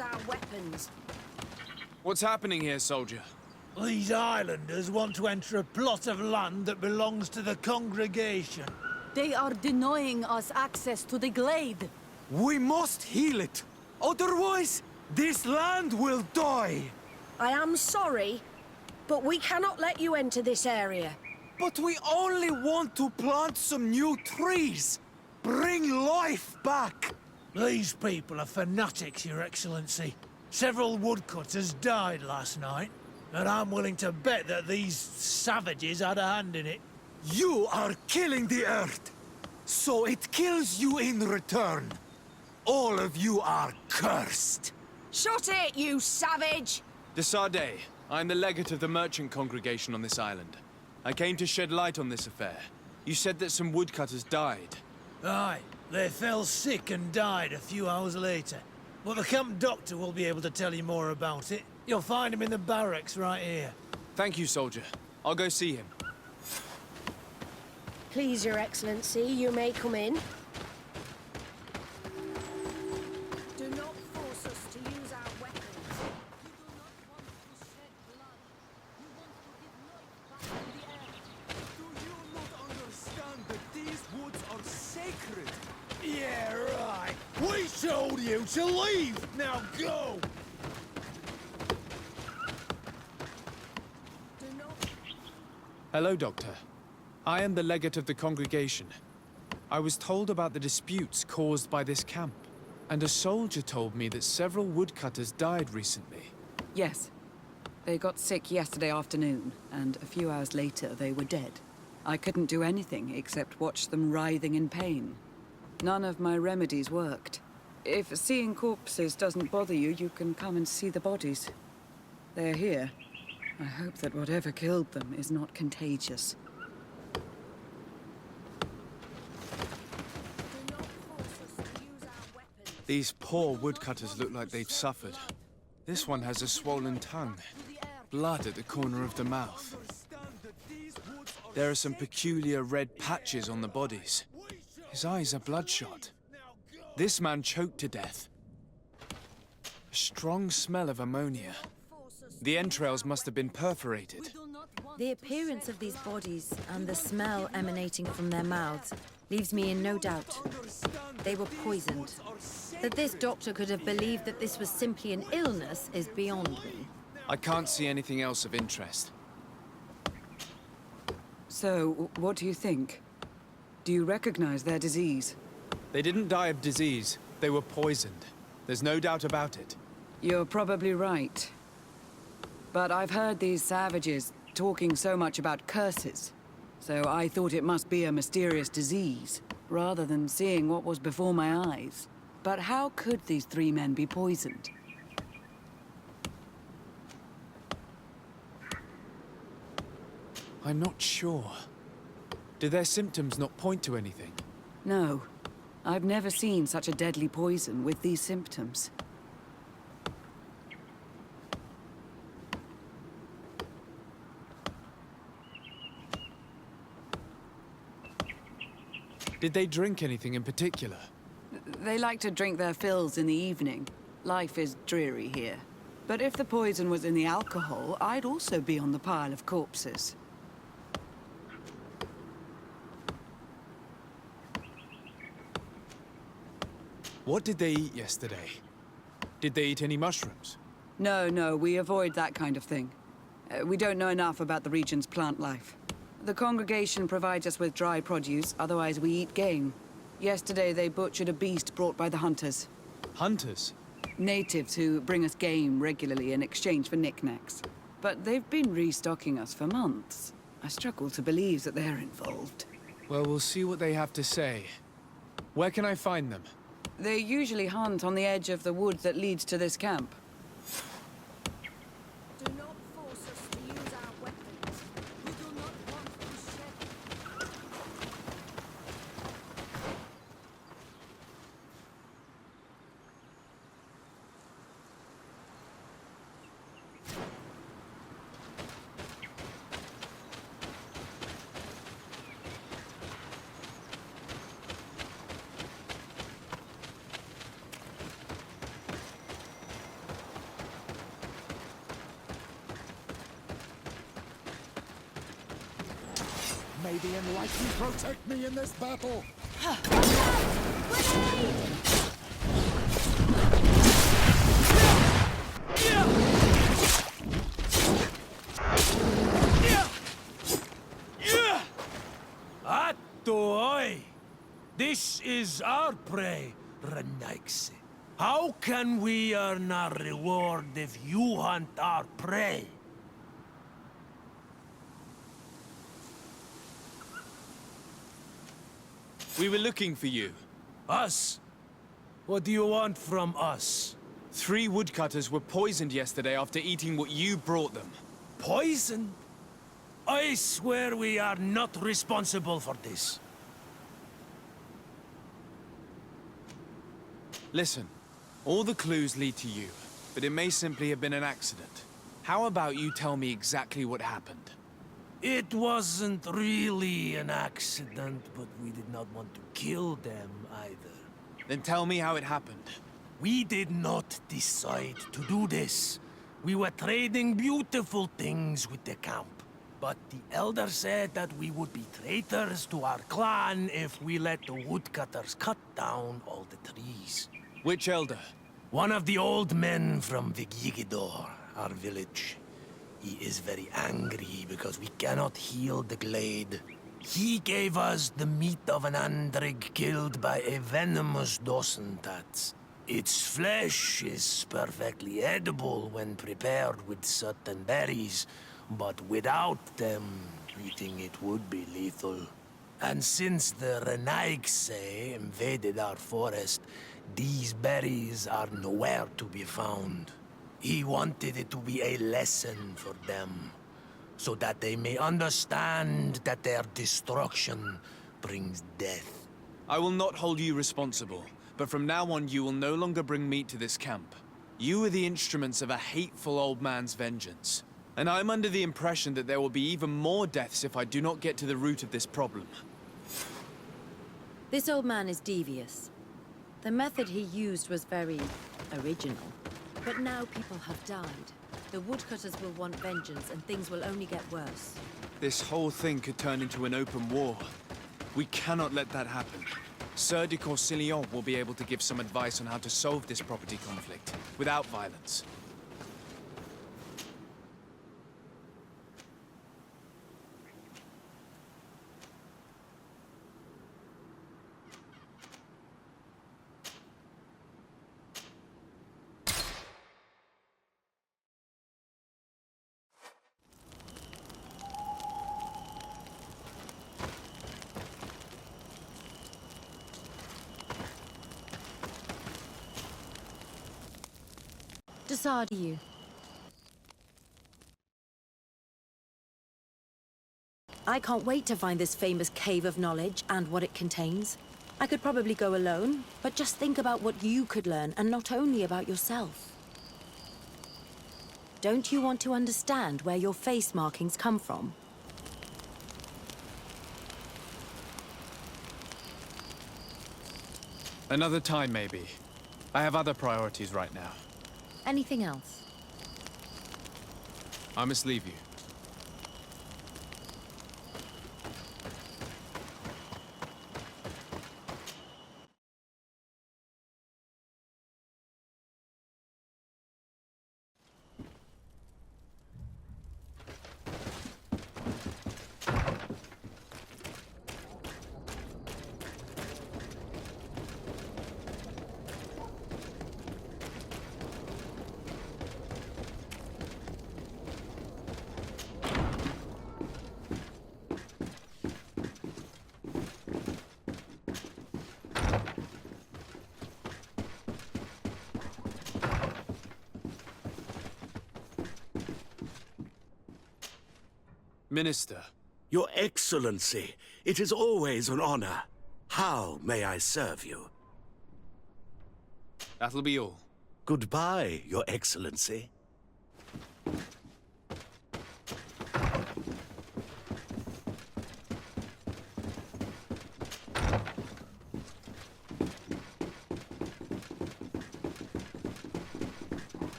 our weapons. What's happening here, soldier? These islanders want to enter a plot of land that belongs to the congregation. They are denying us access to the glade. We must heal it. Otherwise, this land will die. I am sorry, but we cannot let you enter this area. But we only want to plant some new trees. Bring life back. These people are fanatics, Your Excellency. Several woodcutters died last night, and I'm willing to bet that these savages had a hand in it. You are killing the earth, so it kills you in return. All of you are cursed. Shut it, you savage! De Sardet, I am the legate of the merchant congregation on this island. I came to shed light on this affair. You said that some woodcutters died. Aye, they fell sick and died a few hours later. But the camp doctor will be able to tell you more about it. You'll find him in the barracks right here. Thank you, soldier. I'll go see him. Please, Your Excellency, you may come in. Do not force us to use our weapons. Do you not understand that these woods are sacred? Yeah, right. We told you to leave! Now go! Do not... Hello, Doctor. I am the legate of the congregation. I was told about the disputes caused by this camp, and a soldier told me that several woodcutters died recently. Yes. They got sick yesterday afternoon, and a few hours later they were dead. I couldn't do anything except watch them writhing in pain. None of my remedies worked. If seeing corpses doesn't bother you, you can come and see the bodies. They're here. I hope that whatever killed them is not contagious. Do not force us to use our weapons. These poor woodcutters look like they've suffered. This one has a swollen tongue, blood at the corner of the mouth. There are some peculiar red patches on the bodies. His eyes are bloodshot. This man choked to death. A strong smell of ammonia. The entrails must have been perforated. The appearance of these bodies and the smell emanating from their mouths leaves me in no doubt. They were poisoned. That this doctor could have believed that this was simply an illness is beyond me. I can't see anything else of interest. So, what do you think? Do you recognize their disease? They didn't die of disease. They were poisoned. There's no doubt about it. You're probably right. But I've heard these savages talking so much about curses. So I thought it must be a mysterious disease, rather than seeing what was before my eyes. But how could these three men be poisoned? I'm not sure. Do their symptoms not point to anything? No. I've never seen such a deadly poison with these symptoms. Did they drink anything in particular? They like to drink their fills in the evening. Life is dreary here. But if the poison was in the alcohol, I'd also be on the pile of corpses. What did they eat yesterday? Did they eat any mushrooms? No, we avoid that kind of thing. We don't know enough about the region's plant life. The congregation provides us with dry produce, otherwise we eat game. Yesterday they butchered a beast brought by the hunters. Hunters? Natives who bring us game regularly in exchange for knickknacks. But they've been restocking us for months. I struggle to believe that they're involved. Well, we'll see what they have to say. Where can I find them? They usually hunt on the edge of the wood that leads to this camp. Do not force us to use our weapons. We do not want to shed... may the enlightened protect me in this battle. Atoi! This is our prey, Renaiksi. How can we earn our reward if you hunt our prey? We were looking for you. Us? What do you want from us? 3 woodcutters were poisoned yesterday after eating what you brought them. Poison? I swear we are not responsible for this. Listen, all the clues lead to you, but it may simply have been an accident. How about you tell me exactly what happened? It wasn't really an accident, but we did not want to kill them either. Then tell me how it happened. We did not decide to do this. We were trading beautiful things with the camp. But the elder said that we would be traitors to our clan if we let the woodcutters cut down all the trees. Which elder? One of the old men from Vigigidor, our village. He is very angry because we cannot heal the glade. He gave us the meat of an andrig killed by a venomous dosentats. Its flesh is perfectly edible when prepared with certain berries, but without them, eating it would be lethal. And since the Renaigse invaded our forest, these berries are nowhere to be found. He wanted it to be a lesson for them, so that they may understand that their destruction brings death. I will not hold you responsible, but from now on you will no longer bring meat to this camp. You are the instruments of a hateful old man's vengeance. And I'm under the impression that there will be even more deaths if I do not get to the root of this problem. This old man is devious. The method he used was very original. But now people have died. The woodcutters will want vengeance, and things will only get worse. This whole thing could turn into an open war. We cannot let that happen. Sir de Corsillon will be able to give some advice on how to solve this property conflict, without violence. Decide you. I can't wait to find this famous cave of knowledge and what it contains. I could probably go alone, but just think about what you could learn, and not only about yourself. Don't you want to understand where your face markings come from? Another time, maybe. I have other priorities right now. Anything else? I must leave you. Minister. Your Excellency, it is always an honor. How may I serve you? That'll be all. Goodbye, Your Excellency.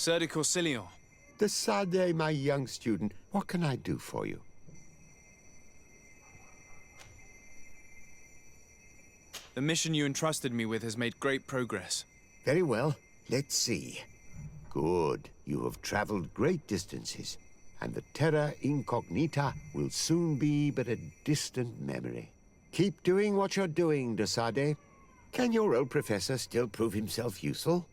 Sir de Corsilion. De Sade, my young student, what can I do for you? The mission you entrusted me with has made great progress. Very well. Let's see. Good. You have traveled great distances, and the Terra Incognita will soon be but a distant memory. Keep doing what you're doing, de Sade. Can your old professor still prove himself useful?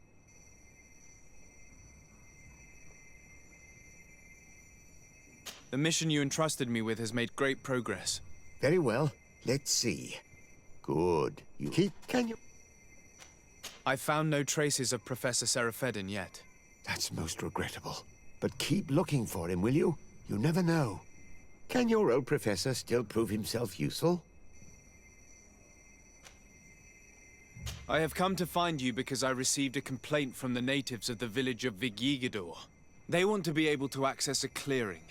The mission you entrusted me with has made great progress. Very well. Let's see. Good. Can you... I found no traces of Professor Seraphedin yet. That's most regrettable. But keep looking for him, will you? You never know. Can your old professor still prove himself useful? I have come to find you because I received a complaint from the natives of the village of Vigigidor. They want to be able to access a clearing,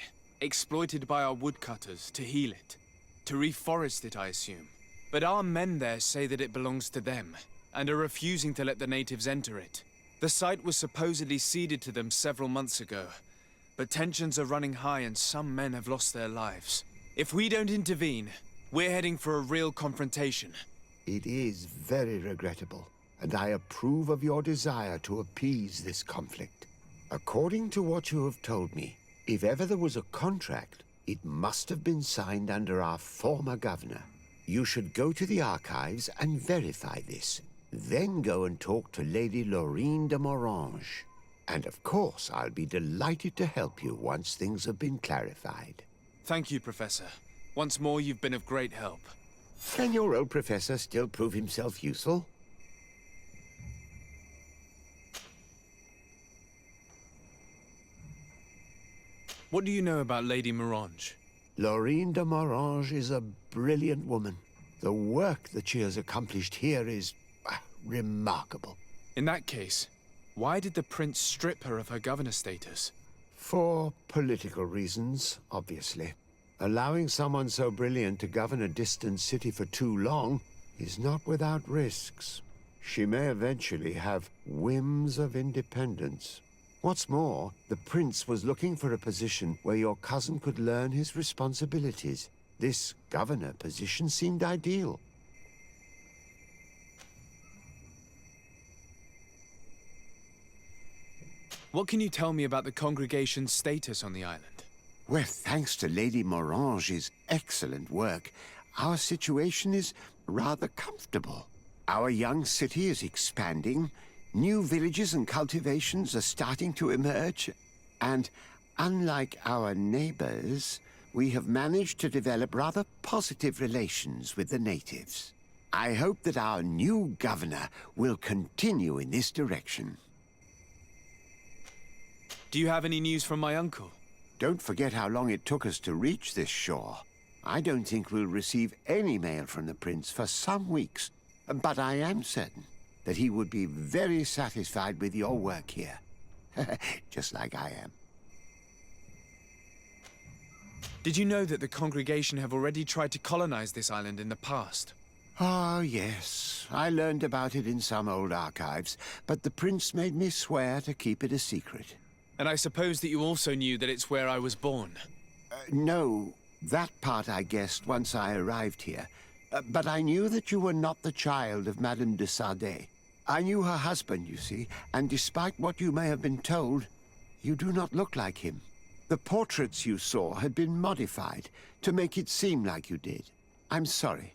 exploited by our woodcutters, to heal it. To reforest it, I assume. But our men there say that it belongs to them, and are refusing to let the natives enter it. The site was supposedly ceded to them several months ago, but tensions are running high and some men have lost their lives. If we don't intervene, we're heading for a real confrontation. It is very regrettable, and I approve of your desire to appease this conflict. According to what you have told me, if ever there was a contract, it must have been signed under our former governor. You should go to the archives and verify this. Then go and talk to Lady Laurine de Morange. And of course, I'll be delighted to help you once things have been clarified. Thank you, Professor. Once more, you've been of great help. Can your old professor still prove himself useful? What do you know about Lady Morange? Laurine de Morange is a brilliant woman. The work that she has accomplished here is remarkable. In that case, why did the prince strip her of her governor status? For political reasons, obviously. Allowing someone so brilliant to govern a distant city for too long is not without risks. She may eventually have whims of independence. What's more, the prince was looking for a position where your cousin could learn his responsibilities. This governor position seemed ideal. What can you tell me about the congregation's status on the island? Well, thanks to Lady Morange's excellent work, our situation is rather comfortable. Our young city is expanding, new villages and cultivations are starting to emerge, and unlike our neighbors, we have managed to develop rather positive relations with the natives. I hope that our new governor will continue in this direction. Do you have any news from my uncle? Don't forget how long it took us to reach this shore. I don't think we'll receive any mail from the prince for some weeks, but I am certain that he would be very satisfied with your work here. Just like I am. Did you know that the congregation have already tried to colonize this island in the past? Oh, yes. I learned about it in some old archives, but the prince made me swear to keep it a secret. And I suppose that you also knew that it's where I was born. No, that part I guessed once I arrived here. But I knew that you were not the child of Madame de Sade. I knew her husband, you see, and despite what you may have been told, you do not look like him. The portraits you saw had been modified to make it seem like you did. I'm sorry.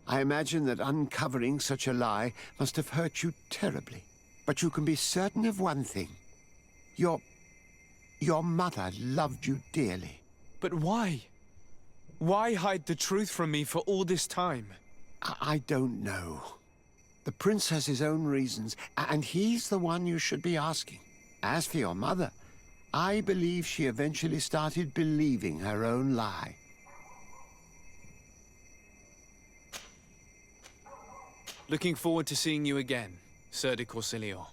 I imagine that uncovering such a lie must have hurt you terribly. But you can be certain of one thing. Your mother loved you dearly. But why? Why hide the truth from me for all this time? I don't know. The prince has his own reasons, and he's the one you should be asking. As for your mother, I believe she eventually started believing her own lie. Looking forward to seeing you again, Sir de Corsilion.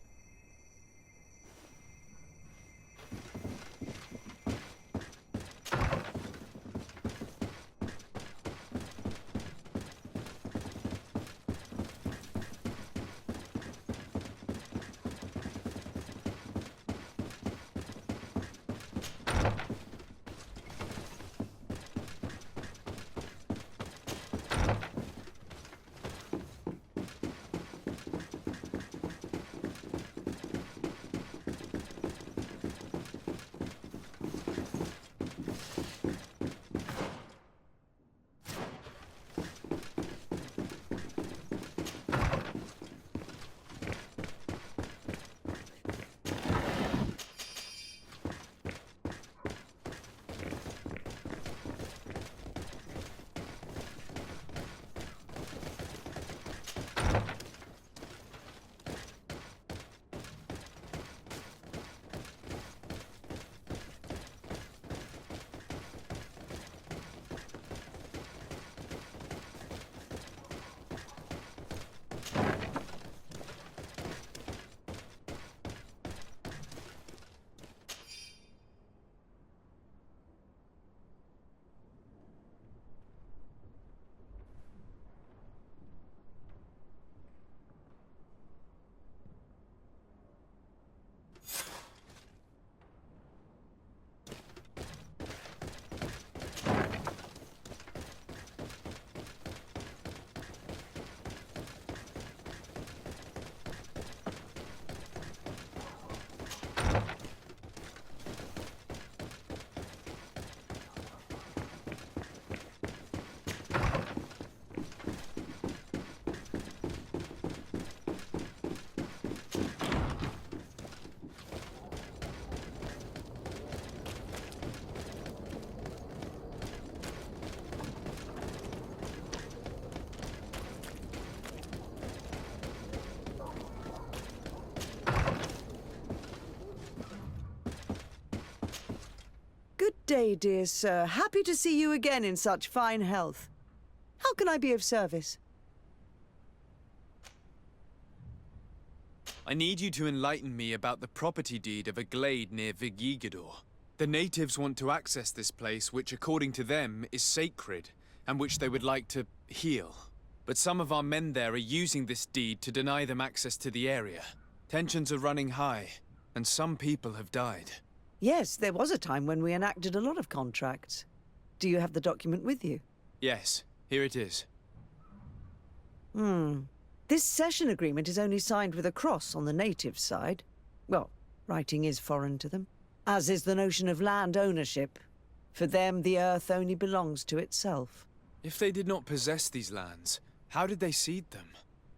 day, dear sir. Happy to see you again in such fine health. How can I be of service? I need you to enlighten me about the property deed of a glade near Vigigidor. The natives want to access this place, which according to them is sacred, and which they would like to heal. But some of our men there are using this deed to deny them access to the area. Tensions are running high, and some people have died. Yes, there was a time when we enacted a lot of contracts. Do you have the document with you? Yes, here it is. This cession agreement is only signed with a cross on the native side. Well, writing is foreign to them, as is the notion of land ownership. For them, the earth only belongs to itself. If they did not possess these lands, how did they cede them?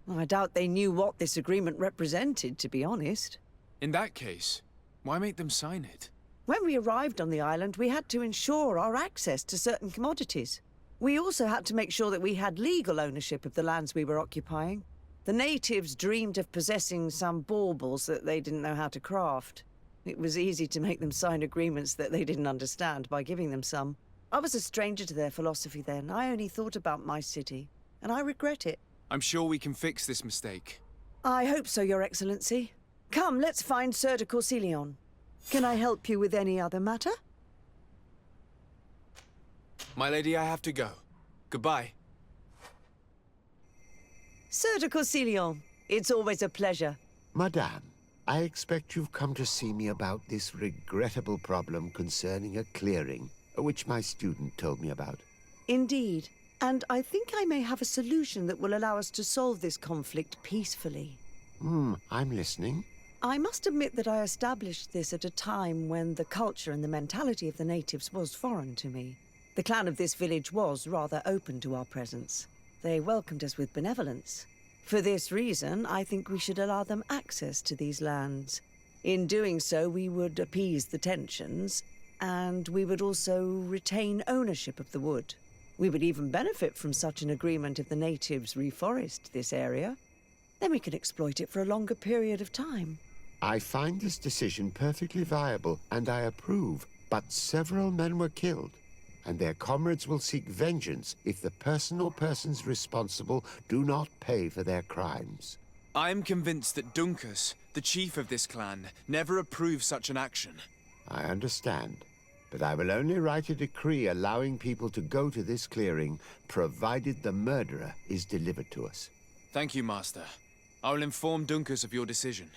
I doubt they knew what this agreement represented, to be honest. In that case, why make them sign it? When we arrived on the island, we had to ensure our access to certain commodities. We also had to make sure that we had legal ownership of the lands we were occupying. The natives dreamed of possessing some baubles that they didn't know how to craft. It was easy to make them sign agreements that they didn't understand by giving them some. I was a stranger to their philosophy then. I only thought about my city, and I regret it. I'm sure we can fix this mistake. I hope so, Your Excellency. Come, let's find Sir de Corsilion. Can I help you with any other matter? My lady, I have to go. Goodbye. Sir de Corsilion, it's always a pleasure. Madame, I expect you've come to see me about this regrettable problem concerning a clearing, which my student told me about. Indeed. And I think I may have a solution that will allow us to solve this conflict peacefully. I'm listening. I must admit that I established this at a time when the culture and the mentality of the natives was foreign to me. The clan of this village was rather open to our presence. They welcomed us with benevolence. For this reason, I think we should allow them access to these lands. In doing so, we would appease the tensions, and we would also retain ownership of the wood. We would even benefit from such an agreement if the natives reforest this area. Then we can exploit it for a longer period of time. I find this decision perfectly viable, and I approve. But several men were killed, and their comrades will seek vengeance if the person or persons responsible do not pay for their crimes. I am convinced that Dunkus, the chief of this clan, never approved such an action. I understand, but I will only write a decree allowing people to go to this clearing, provided the murderer is delivered to us. Thank you, Master. I will inform Dunkus of your decision.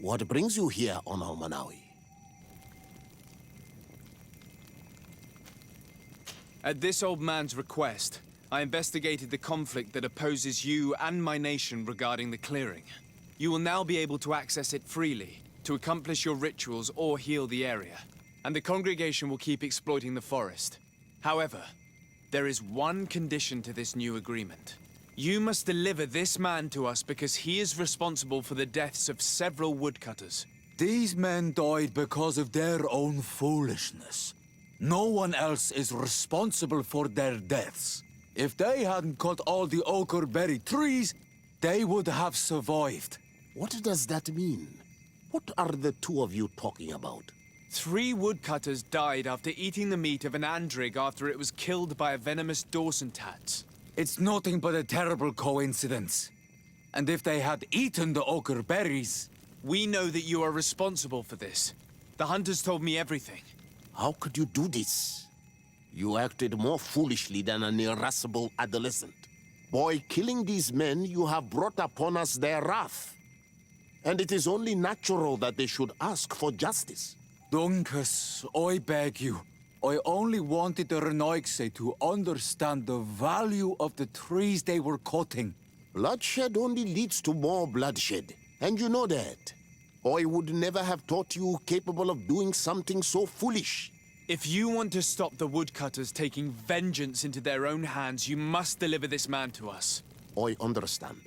What brings you here on Almanawi? At this old man's request, I investigated the conflict that opposes you and my nation regarding the clearing. You will now be able to access it freely, to accomplish your rituals or heal the area. And the congregation will keep exploiting the forest. However, there is one condition to this new agreement. You must deliver this man to us because he is responsible for the deaths of several woodcutters. These men died because of their own foolishness. No one else is responsible for their deaths. If they hadn't cut all the oakerberry trees, they would have survived. What does that mean? What are the two of you talking about? 3 woodcutters died after eating the meat of an andrig after it was killed by a venomous Dawson tat. It's nothing but a terrible coincidence. And if they had eaten the ochre berries... We know that you are responsible for this. The hunters told me everything. How could you do this? You acted more foolishly than an irascible adolescent. By killing these men, you have brought upon us their wrath. And it is only natural that they should ask for justice. Dunkus, I beg you. I only wanted the Renoixe to understand the value of the trees they were cutting. Bloodshed only leads to more bloodshed, and you know that. I would never have thought you capable of doing something so foolish. If you want to stop the woodcutters taking vengeance into their own hands, you must deliver this man to us. I understand.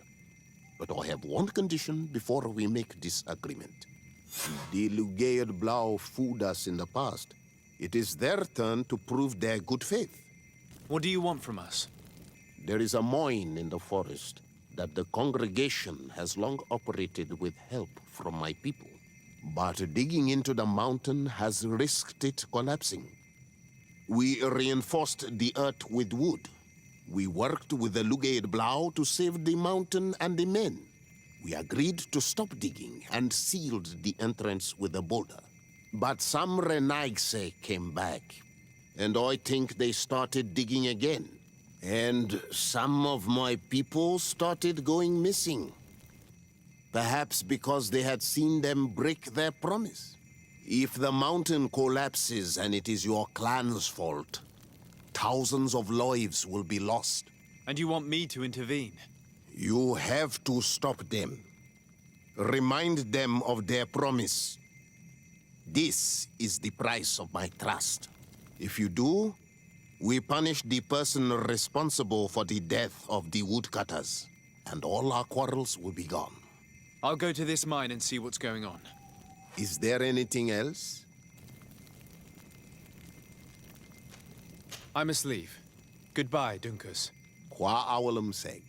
But I have one condition before we make this agreement. The Lugaid Blau fooled us in the past. It is their turn to prove their good faith. What do you want from us? There is a mine in the forest that the congregation has long operated with help from my people. But digging into the mountain has risked it collapsing. We reinforced the earth with wood. We worked with the Lugaid Blau to save the mountain and the men. We agreed to stop digging and sealed the entrance with a boulder. But some Renaixe came back, and I think they started digging again. And some of my people started going missing. Perhaps because they had seen them break their promise. If the mountain collapses and it is your clan's fault, thousands of lives will be lost. And you want me to intervene? You have to stop them. Remind them of their promise. This is the price of my trust. If you do, we punish the person responsible for the death of the woodcutters, and all our quarrels will be gone. I'll go to this mine and see what's going on. Is there anything else? I must leave. Goodbye, Dunkus. Qua awalum seg.